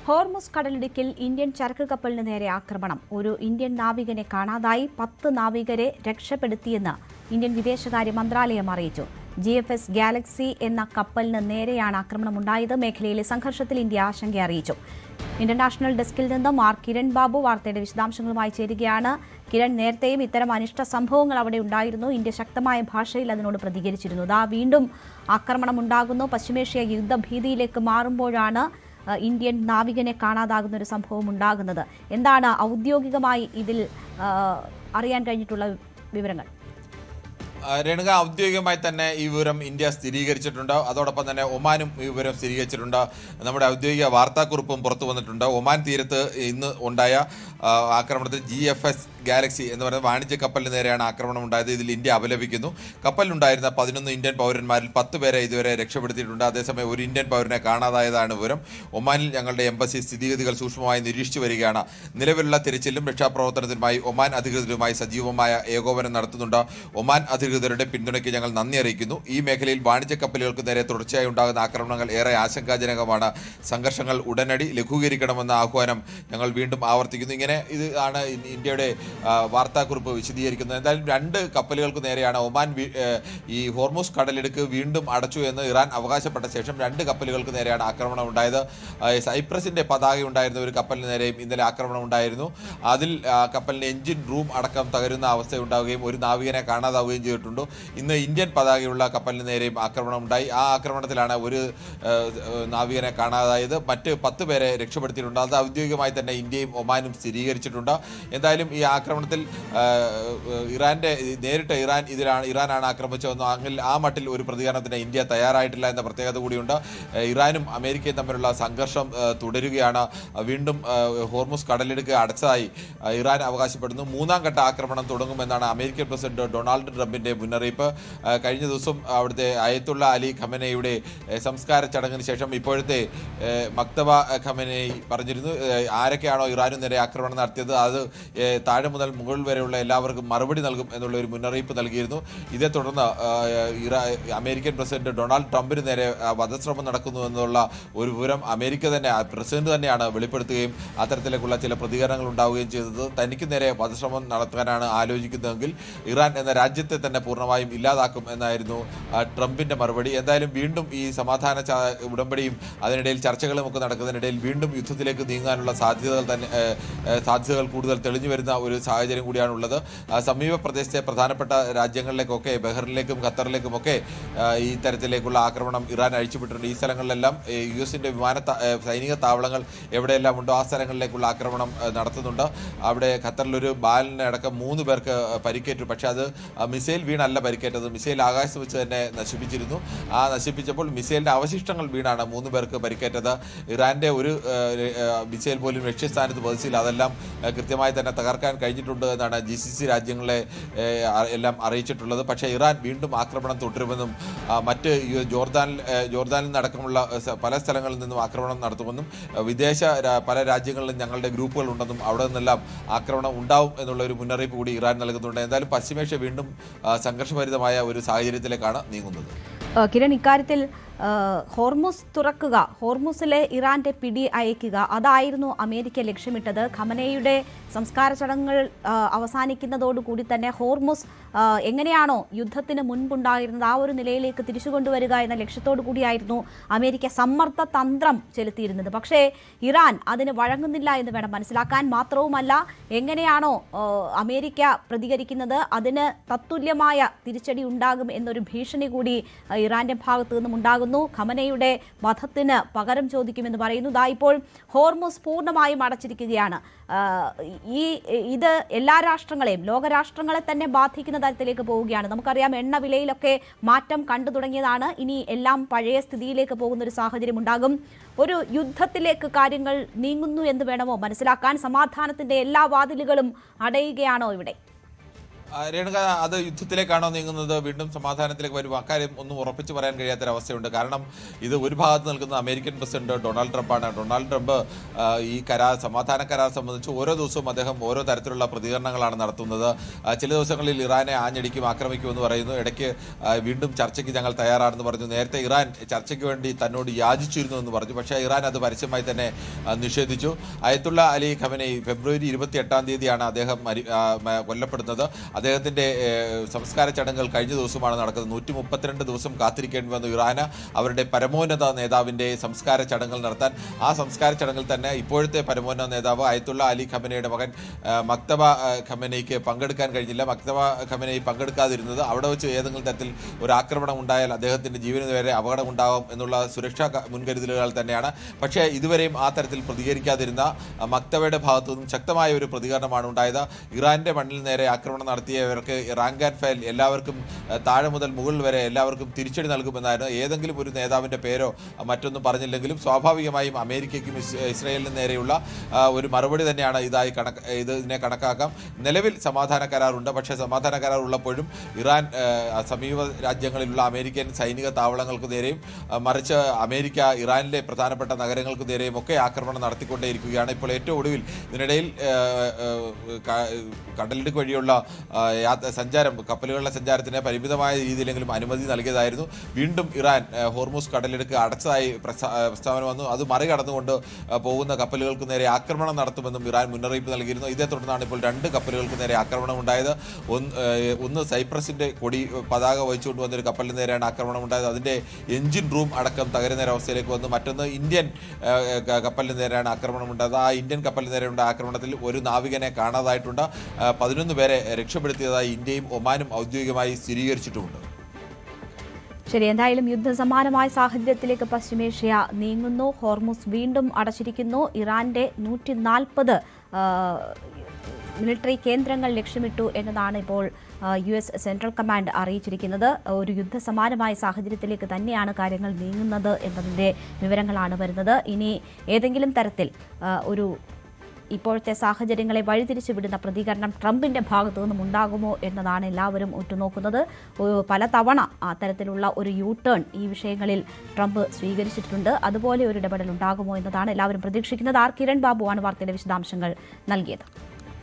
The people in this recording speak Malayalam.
ഹോർമുസ് കടലിടുക്കിൽ ഇന്ത്യൻ ചരക്ക് കപ്പലിന് നേരെ ആക്രമണം. ഒരു ഇന്ത്യൻ നാവികനെ കാണാതായി. 10 നാവികരെ രക്ഷപ്പെടുത്തിയെന്ന് ഇന്ത്യൻ വിദേശകാര്യ മന്ത്രാലയം അറിയിച്ചു. GFS ഗാലക്സി എന്ന കപ്പലിന് നേരെയാണ് ആക്രമണമുണ്ടായത്. മേഖലയിലെ സംഘർഷത്തിൽ ഇന്ത്യ ആശങ്ക അറിയിച്ചു. ഇന്റർനാഷണൽ ഡെസ്കിൽ നിന്നും കിരൺ ബാബു വാർത്തയുടെ വിശദാംശങ്ങളുമായി ചേരുകയാണ്. കിരൺ, നേരത്തെയും ഇത്തരം അനിഷ്ട സംഭവങ്ങൾ അവിടെ ഉണ്ടായിരുന്നു. ഇന്ത്യ ശക്തമായ ഭാഷയിൽ അതിനോട് പ്രതികരിച്ചിരുന്നു. വീണ്ടും ആക്രമണം ഉണ്ടാകുന്നു. പശ്ചിമേഷ്യ യുദ്ധഭീതിയിലേക്ക് മാറുമ്പോഴാണ് ഇന്ത്യൻ നാവികനെ കാണാതാകുന്ന ഒരു സംഭവം ഉണ്ടാകുന്നത്. എന്താണ് ഔദ്യോഗികമായി ഇതിൽ അറിയാൻ കഴിഞ്ഞിട്ടുള്ള വിവരങ്ങൾ? രേണുക, ഔദ്യോഗികമായി തന്നെ ഈ വിവരം ഇന്ത്യ സ്ഥിരീകരിച്ചിട്ടുണ്ട്. അതോടൊപ്പം തന്നെ ഒമാനും ഈ വിവരം സ്ഥിരീകരിച്ചിട്ടുണ്ട്. നമ്മുടെ ഔദ്യോഗിക വാർത്താക്കുറിപ്പും പുറത്തു വന്നിട്ടുണ്ട്. ഒമാൻ തീരത്ത് ഇന്ന് ഉണ്ടായ ആക്രമണത്തിൽ GFS ഗാലക്സി എന്ന് പറയുന്ന വാണിജ്യ കപ്പലിന് നേരെയാണ് ആക്രമണം ഉണ്ടായത്. ഇതിൽ ഇന്ത്യ അപലപിക്കുന്നു. കപ്പലിലുണ്ടായിരുന്ന 11 ഇന്ത്യൻ പൗരന്മാരിൽ 10 പേരെ ഇതുവരെ രക്ഷപ്പെടുത്തിയിട്ടുണ്ട്. അതേസമയം ഒരു ഇന്ത്യൻ പൗരനെ കാണാതായതാണ് വിവരം. ഒമാനിൽ ഞങ്ങളുടെ എംബസി സ്ഥിതിഗതികൾ സൂക്ഷ്മമായി നിരീക്ഷിച്ചു വരികയാണ്. നിലവിലുള്ള തിരച്ചിലും രക്ഷാപ്രവർത്തനത്തിനുമായി ഒമാൻ അധികൃതരുമായി സജീവമായ ഏകോപനം നടത്തുന്നുണ്ട്. ഒമാൻ അധികൃതരുടെ പിന്തുണയ്ക്ക് ഞങ്ങൾ നന്ദി അറിയിക്കുന്നു. ഈ മേഖലയിൽ വാണിജ്യ കപ്പലുകൾക്ക് നേരെ തുടർച്ചയായി ഉണ്ടാകുന്ന ആക്രമണങ്ങൾ ഏറെ ആശങ്കാജനകമാണ്. സംഘർഷങ്ങൾ ഉടനടി ലഘൂകരിക്കണമെന്ന ആഹ്വാനം ഞങ്ങൾ വീണ്ടും ആവർത്തിക്കുന്നു. ഇങ്ങനെ ഇതാണ് ഇന്ത്യയുടെ വാർത്താക്കുറിപ്പ് വിശദീകരിക്കുന്നത്. എന്തായാലും 2 കപ്പലുകൾക്ക് നേരെയാണ് ഒമാൻ ഈ ഹോർമുസ് കടലിടുക്ക് വീണ്ടും അടച്ചു എന്ന് ഇറാൻ അവകാശപ്പെട്ട ശേഷം 2 കപ്പലുകൾക്ക് നേരെയാണ് ആക്രമണം ഉണ്ടായത്. സൈപ്രസിന്റെ പതാക ഉണ്ടായിരുന്ന ഒരു കപ്പലിന് നേരെയും ഇന്നലെ ആക്രമണം ഉണ്ടായിരുന്നു. അതിൽ കപ്പലിന്റെ എഞ്ചിൻ റൂം അടക്കം തകരുന്ന അവസ്ഥയുണ്ടാവുകയും ഒരു നാവികനെ കാണാതാവുകയും ചെയ്തിട്ടുണ്ട്. ഇന്ന് ഇന്ത്യൻ പതാകയുള്ള കപ്പലിന് നേരെയും ആക്രമണം ഉണ്ടായി. ആ ആക്രമണത്തിലാണ് ഒരു നാവികനെ കാണാതായത്. മറ്റ് 10 പേരെ രക്ഷപ്പെടുത്തിയിട്ടുണ്ട്. അത് ഔദ്യോഗികമായി തന്നെ ഇന്ത്യയും ഒമാനും സ്ഥിരീകരിച്ചിട്ടുണ്ട്. എന്തായാലും ഈ ആക്രമണത്തിൽ നേരിട്ട് ഇറാനാണ് ആക്രമിച്ചതെന്നോ അങ്ങനെ ആ മട്ടിൽ ഒരു പ്രതികരണത്തിന് ഇന്ത്യ തയ്യാറായിട്ടില്ല എന്ന പ്രത്യേകത കൂടിയുണ്ട്. ഇറാനും അമേരിക്കയും തമ്മിലുള്ള സംഘർഷം തുടരുകയാണ്. വീണ്ടും ഹോർമുസ് കടലിടുക്ക് അടച്ചതായി ഇറാൻ അവകാശപ്പെടുന്നു. 3ാം ഘട്ട ആക്രമണം തുടങ്ങുമെന്നാണ് അമേരിക്കൻ പ്രസിഡന്റ് ഡൊണാൾഡ് ട്രംപിന്റെ മുന്നറിയിപ്പ്. കഴിഞ്ഞ ദിവസം അവിടുത്തെ അയത്തുള്ള അലി ഖമനയുടെ സംസ്കാര ചടങ്ങിന് ശേഷം ഇപ്പോഴത്തെ മക്തബ ഖമനയി പറഞ്ഞിരുന്നു, ആരൊക്കെയാണോ ഇറാനു നേരെ ആക്രമണം നടത്തിയത് അത് താഴെ മുതൽ മുകളിൽ വരെയുള്ള എല്ലാവർക്കും മറുപടി നൽകും എന്നുള്ള ഒരു മുന്നറിയിപ്പ് നൽകിയിരുന്നു. ഇതേ തുടർന്ന് അമേരിക്കൻ പ്രസിഡന്റ് ഡൊണാൾഡ് ട്രംപിന് നേരെ വധശ്രമം നടക്കുന്നു എന്നുള്ള ഒരു വിവരം അമേരിക്ക തന്നെ പ്രസിഡന്റ് തന്നെയാണ് വെളിപ്പെടുത്തുകയും അത്തരത്തിലേക്കുള്ള ചില പ്രതികരണങ്ങൾ ഉണ്ടാവുകയും ചെയ്തത്. തനിക്ക് നേരെ വധശ്രമം നടത്താനാണ് ആലോചിക്കുന്നതെങ്കിൽ ഇറാൻ എന്ന രാജ്യത്തെ തന്നെ പൂർണ്ണമായും ഇല്ലാതാക്കും എന്നായിരുന്നു ട്രംപിന്റെ മറുപടി. എന്തായാലും വീണ്ടും ഈ സമാധാന ഉടമ്പടിയും അതിനിടയിൽ ചർച്ചകളും ഒക്കെ നടക്കുന്നതിനിടയിൽ വീണ്ടും യുദ്ധത്തിലേക്ക് നീങ്ങാനുള്ള സാധ്യതകൾ കൂടുതൽ തെളിഞ്ഞു വരുന്ന ഒരു സാഹചര്യം കൂടിയാണുള്ളത്. സമീപ പ്രദേശത്തെ പ്രധാനപ്പെട്ട രാജ്യങ്ങളിലേക്കൊക്കെ ബഹ്റിനിലേക്കും ഖത്തറിലേക്കുമൊക്കെ ഈ തരത്തിലേക്കുള്ള ആക്രമണം ഇറാൻ അഴിച്ചുവിട്ടിട്ടുണ്ട്. ഈ സ്ഥലങ്ങളിലെല്ലാം US-ന്റെ സൈനിക താവളങ്ങൾ എവിടെയെല്ലാം ഉണ്ടോ ആ സ്ഥലങ്ങളിലേക്കുള്ള ആക്രമണം നടത്തുന്നുണ്ട്. അവിടെ ഖത്തറിലൊരു ബാലനടക്കം 3 പേർക്ക് പരിക്കേറ്റു. പക്ഷേ അത് മിസൈൽ വീണല്ല പരിക്കേറ്റത്, മിസൈൽ ആകാശത്ത് വെച്ച് തന്നെ നശിപ്പിച്ചിരുന്നു. ആ നശിപ്പിച്ചപ്പോൾ മിസൈലിൻ്റെ അവശിഷ്ടങ്ങൾ വീണാണ് 3 പേർക്ക് പരിക്കേറ്റത്. ഇറാൻ്റെ ഒരു മിസൈൽ പോലും ലക്ഷ്യസ്ഥാനത്ത് പതിച്ചില്ല. അതെല്ലാം കൃത്യമായി തന്നെ തകർക്കാൻ കഴിഞ്ഞിട്ടുണ്ട് എന്നാണ് GCC രാജ്യങ്ങളെ എല്ലാം അറിയിച്ചിട്ടുള്ളത്. പക്ഷേ ഇറാൻ വീണ്ടും ആക്രമണം തുടരുമെന്നും മറ്റ് ജോർദാനിൽ നടക്കമുള്ള പല സ്ഥലങ്ങളിൽ നിന്നും ആക്രമണം നടത്തുമെന്നും വിദേശ പല രാജ്യങ്ങളിലും ഞങ്ങളുടെ ഗ്രൂപ്പുകൾ ഉണ്ടെന്നും അവിടെ നിന്നെല്ലാം ആക്രമണം ഉണ്ടാവും എന്നുള്ള ഒരു മുന്നറിയിപ്പ് കൂടി ഇറാൻ നൽകുന്നുണ്ട്. എന്തായാലും പശ്ചിമേഷ്യ വീണ്ടും സംഘർഷഭരിതമായ ഒരു സാഹചര്യത്തിലേക്കാണ് നീങ്ങുന്നത്. കിരൺ, ഇക്കാര്യത്തിൽ ഹോർമുസ് തുറക്കുക, ഹോർമുസിലെ ഇറാന്റെ പിടി അയക്കുക, അതായിരുന്നു അമേരിക്ക ലക്ഷ്യമിട്ടത്. ഖമനയുടെ സംസ്കാര ചടങ്ങുകൾ അവസാനിക്കുന്നതോടുകൂടി തന്നെ ഹോർമുസ് എങ്ങനെയാണോ യുദ്ധത്തിന് മുൻപുണ്ടായിരുന്നത് ആ ഒരു നിലയിലേക്ക് തിരിച്ചു കൊണ്ടുവരിക എന്ന ലക്ഷ്യത്തോടു കൂടിയായിരുന്നു അമേരിക്ക സമ്മർദ്ദ തന്ത്രം ചെലുത്തിയിരുന്നത്. പക്ഷേ ഇറാൻ അതിന് വഴങ്ങുന്നില്ല എന്ന് വേണം മനസ്സിലാക്കാൻ. മാത്രവുമല്ല, എങ്ങനെയാണോ അമേരിക്ക പ്രതികരിക്കുന്നത് അതിന് തത്തുല്യമായ തിരിച്ചടി ഉണ്ടാകും എന്നൊരു ഭീഷണി കൂടി ഇറാന്റെ ഭാഗത്തു നിന്നും ഉണ്ടാകുന്നു. ഖമനയുടെ വധത്തിന് പകരം ചോദിക്കുമെന്ന് പറയുന്നു. ഇപ്പോൾ ഹോർമുസ് പൂർണ്ണമായും അടച്ചിരിക്കുകയാണ്. ഇത് എല്ലാ രാഷ്ട്രങ്ങളെയും, ലോകരാഷ്ട്രങ്ങളെ തന്നെ ബാധിക്കുന്ന തരത്തിലേക്ക് പോവുകയാണ്. നമുക്കറിയാം, എണ്ണ വിലയിലൊക്കെ മാറ്റം കണ്ടു തുടങ്ങിയതാണ്. ഇനി എല്ലാം പഴയ സ്ഥിതിയിലേക്ക് പോകുന്ന ഒരു സാഹചര്യം ഉണ്ടാകും. ഒരു യുദ്ധത്തിലേക്ക് കാര്യങ്ങൾ നീങ്ങുന്നു എന്ന് വേണമോ മനസ്സിലാക്കാൻ? സമാധാനത്തിന്റെ എല്ലാ വാതിലുകളും അടയുകയാണോ ഇവിടെ? രേണുക, അത് യുദ്ധത്തിലേക്കാണോ നീങ്ങുന്നത്, വീണ്ടും സമാധാനത്തിലേക്ക് വരും? അക്കാര്യം ഒന്നും ഉറപ്പിച്ച് പറയാൻ കഴിയാത്തൊരവസ്ഥയുണ്ട്. കാരണം ഇത് ഒരു ഭാഗത്ത് നിൽക്കുന്ന അമേരിക്കൻ പ്രസിഡന്റ് ഡൊണാൾഡ് ട്രംപാണ്. ഡൊണാൾഡ് ട്രംപ് ഈ സമാധാന കരാർ സംബന്ധിച്ച് ഓരോ ദിവസവും അദ്ദേഹം ഓരോ തരത്തിലുള്ള പ്രതികരണങ്ങളാണ് നടത്തുന്നത്. ചില ദിവസങ്ങളിൽ ഇറാനെ ആഞ്ഞടിക്കും, ആക്രമിക്കുമെന്ന് പറയുന്നു. ഇടയ്ക്ക് വീണ്ടും ചർച്ചയ്ക്ക് ഞങ്ങൾ തയ്യാറാണെന്ന് പറഞ്ഞു. നേരത്തെ ഇറാൻ ചർച്ചയ്ക്ക് വേണ്ടി തന്നോട് യാചിച്ചിരുന്നു എന്ന് പറഞ്ഞു. പക്ഷേ ഇറാൻ അത് പരസ്യമായി തന്നെ നിഷേധിച്ചു. അയത്തുള്ള അലി ഖമനേയി ഫെബ്രുവരി 28 അദ്ദേഹം കൊല്ലപ്പെടുന്നത്. അദ്ദേഹത്തിൻ്റെ സംസ്കാര ചടങ്ങുകൾ കഴിഞ്ഞ ദിവസമാണ് നടക്കുന്നത്. 132 ദിവസം കാത്തിരിക്കേണ്ടി വന്നു ഇറാന് അവരുടെ പരമോന്നത നേതാവിൻ്റെ സംസ്കാര ചടങ്ങുകൾ നടത്താൻ. ആ സംസ്കാര ചടങ്ങിൽ തന്നെ ഇപ്പോഴത്തെ പരമോന്നത നേതാവ് അയത്തുള്ള അലി ഖമനയുടെ മകൻ മക്തബ ഖമനയ്ക്ക് പങ്കെടുക്കാൻ കഴിഞ്ഞില്ല. മക്തബ ഖമനയി പങ്കെടുക്കാതിരുന്നത് അവിടെ വെച്ച് ഏതെങ്കിലും തരത്തിൽ ഒരു ആക്രമണം ഉണ്ടായാൽ അദ്ദേഹത്തിൻ്റെ ജീവന് വരെ അപകടമുണ്ടാകും എന്നുള്ള സുരക്ഷാ മുൻകരുതലുകൾ തന്നെയാണ്. പക്ഷേ ഇതുവരെയും ആ തരത്തിൽ പ്രതികരിക്കാതിരുന്ന മക്തബയുടെ ഭാഗത്തു നിന്നും ശക്തമായ ഒരു പ്രതികരണമാണ് ഉണ്ടായത്. ഇറാൻ്റെ മണ്ണിൽ നേരെ ആക്രമണം നടത്തിയവർക്ക് റാങ്ക് ആൻഡ് ഫയൽ എല്ലാവർക്കും താഴെ മുതൽ മുകളിൽ വരെ എല്ലാവർക്കും തിരിച്ചടി നൽകുമെന്നായിരുന്നു. ഏതെങ്കിലും ഒരു നേതാവിൻ്റെ പേരോ മറ്റൊന്നും പറഞ്ഞില്ലെങ്കിലും സ്വാഭാവികമായും അമേരിക്കയ്ക്കും ഇസ്രായേലിനും നേരെയുള്ള ഒരു മറുപടി തന്നെയാണ് ഇതിനെ കണക്കാക്കാം. നിലവിൽ സമാധാന കരാറുണ്ട്. പക്ഷേ സമാധാന കരാർ ഉള്ളപ്പോഴും ഇറാൻ സമീപ രാജ്യങ്ങളിലുള്ള അമേരിക്കൻ സൈനിക താവളങ്ങൾക്ക് നേരെയും മറിച്ച് അമേരിക്ക ഇറാനിലെ പ്രധാനപ്പെട്ട നഗരങ്ങൾക്ക് നേരെയും ഒക്കെ ആക്രമണം നടത്തിക്കൊണ്ടേയിരിക്കുകയാണ്. ഇപ്പോൾ ഏറ്റവും ഒടുവിൽ ഇതിനിടയിൽ കടലിടുക്ക് വഴിയുള്ള സഞ്ചാരം, കപ്പലുകളുടെ സഞ്ചാരത്തിന് പരിമിതമായ രീതിയിലെങ്കിലും അനുമതി നൽകിയതായിരുന്നു. വീണ്ടും ഇറാൻ ഹോർമൂസ് കടലിടുക്ക് അടച്ചതായി പ്രസ്താവന വന്നു. അത് മറികടന്നുകൊണ്ട് പോകുന്ന കപ്പലുകൾക്ക് നേരെ ആക്രമണം നടത്തുമെന്നും ഇറാൻ മുന്നറിയിപ്പ് നൽകിയിരുന്നു. ഇതേ തുടർന്നാണ് ഇപ്പോൾ 2 കപ്പലുകൾക്ക് നേരെ ആക്രമണം ഉണ്ടായത്. ഒന്ന് സൈപ്രസിൻ്റെ പതാക വഹിച്ചുകൊണ്ട് വന്നൊരു കപ്പലിന് നേരെയാണ് ആക്രമണം ഉണ്ടായത്. അതിൻ്റെ എഞ്ചിൻ റൂം അടക്കം തകരുന്ന ഒരവസ്ഥയിലേക്ക് വന്നു. മറ്റൊന്ന് ഇന്ത്യൻ കപ്പലിന് നേരെയാണ് ആക്രമണം ഉണ്ടായത്. ആ ഇന്ത്യൻ കപ്പലിന് നേരെയുള്ള ആക്രമണത്തിൽ ഒരു നാവികനെ കാണാതായിട്ടുണ്ട്. 11 പേരെ രക്ഷപ്പെടുത്തിയതായി ഇന്ത്യയും ഒമാനും ഔദ്യോഗികമായി സ്ഥിരീകരിച്ചിട്ടുമുണ്ട്. ശരി, എന്തായാലും യുദ്ധസമാനമായ സാഹചര്യത്തിലേക്ക് പശ്ചിമേഷ്യ നീങ്ങുന്നു. ഹോർമുസ് വീണ്ടും അടച്ചിരിക്കുന്നു. ഇറാന്റെ 140 മിലിറ്ററി കേന്ദ്രങ്ങൾ ലക്ഷ്യമിട്ടു എന്നതാണ് ഇപ്പോൾ US സെൻട്രൽ കമാൻഡ് അറിയിച്ചിരിക്കുന്നത്. ഒരു യുദ്ധസമാനമായ സാഹചര്യത്തിലേക്ക് തന്നെയാണ് കാര്യങ്ങൾ നീങ്ങുന്നത് എന്നതിൻ്റെ വിവരങ്ങളാണ് വരുന്നത്. ഇനി ഏതെങ്കിലും തരത്തിൽ ഒരു ഇപ്പോഴത്തെ സാഹചര്യങ്ങളെ വഴിതിരിച്ചു വിടുന്ന പ്രതികരണം ട്രംപിന്റെ ഭാഗത്തു നിന്നും ഉണ്ടാകുമോ എന്നതാണ് എല്ലാവരും ഉറ്റുനോക്കുന്നത്. പലതവണ അത്തരത്തിലുള്ള ഒരു യു-ടേൺ ഈ വിഷയങ്ങളിൽ ട്രംപ് സ്വീകരിച്ചിട്ടുണ്ട്. അതുപോലെ ഒരു ഇടപെടൽ ഉണ്ടാകുമോ എന്നതാണ് എല്ലാവരും പ്രതീക്ഷിക്കുന്നത്. കിരൺ ബാബുവാണ് വാർത്തയുടെ വിശദാംശങ്ങൾ നൽകിയത്.